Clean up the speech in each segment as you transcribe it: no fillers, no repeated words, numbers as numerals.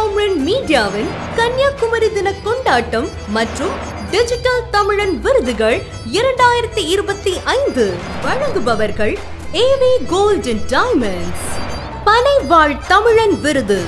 காம்ரன் மீடியாவின் கன்னியாகுமரி தின கொண்டாட்டம் மற்றும் டிஜிட்டல் தமிழன் விருதுகள் 2025 வழங்குபவர்கள் ஏவி கோல்ட் அண்ட் டைமண்ட்ஸ். பனைவாழ் தமிழன் விருது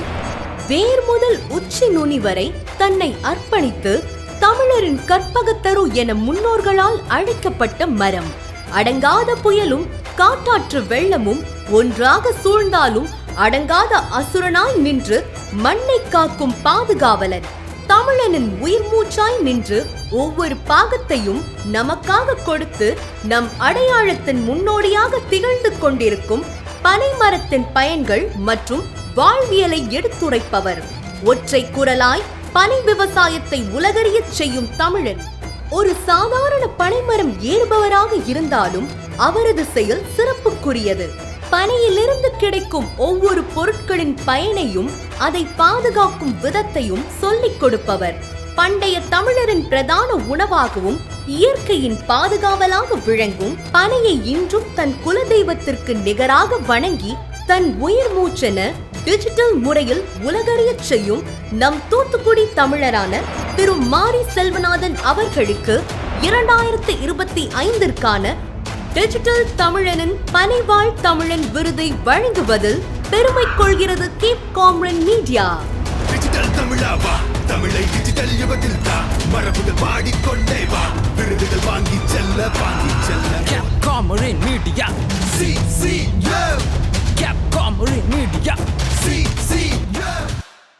வேர் முதல் உச்சி நுனி வரை தன்னை அர்ப்பணித்து தமிழரின் கற்பகத்தரு என முன்னோர்களால் அழைக்கப்பட்ட மரம். அடங்காத புயலும் காட்டாற்று வெள்ளமும் ஒன்றாக சூழ்ந்தாலும் அடங்காத அசுரனாய் நின்று மண்ணை காக்கும் பாதுகாவலன். தமிழனின் உயிர் மூச்சாய் நின்று ஒவ்வொரு பாகத்தையும் நமக்காக கொடுத்து நம் அடையாளத்தின் முன்னோடியாக திகழ்ந்து கொண்டிருக்கும் பனை மரத்தின் பயன்கள் மற்றும் வாழ்வியலை எடுத்துரைப்பவர். ஒற்றை குரலாய் பனை விவசாயத்தை உலகறியச் செய்யும் தமிழன். ஒரு சாதாரண பனைமரம் ஏறுபவராக இருந்தாலும் அவரது செயல் சிறப்புக்குரியது. பனையிலிருந்து கிடைக்கும் ஒவ்வொரு பொருட்களின் பயனையும் அதை பாதுகாக்கும் விதத்தையும் சொல்லிக் கொடுப்பவர். பண்டைய தமிழரின் பிரதான உணவாகவும் இயற்கையின் பாதுகாவலாக விளங்கும் பனையை இன்றும் தன் குலதெய்வத்திற்கு நிகராக வணங்கி தன் உயிர் மூச்சென டிஜிட்டல் முறையில் உலகறியச் செய்யும் நம் தூத்துக்குடி தமிழரான திரு மாரி செல்வநாதன் அவர்களுக்கு 2025 டிஜிட்டல் தமிழனின் பனைவாழ் தமிழன் விருதை வழங்குவதில் பெருமை கொள்கிறது கேப் காம்ரன் மீடியா. டிஜிட்டல் தமிழாவா, தமிழை டிஜிட்டல் யுகத்தில் தான் மரபுகள் பாடிக்கொண்டே வா, விருதுகள் வாங்கி செல்ல கேப் காம்ரன் மீடியா.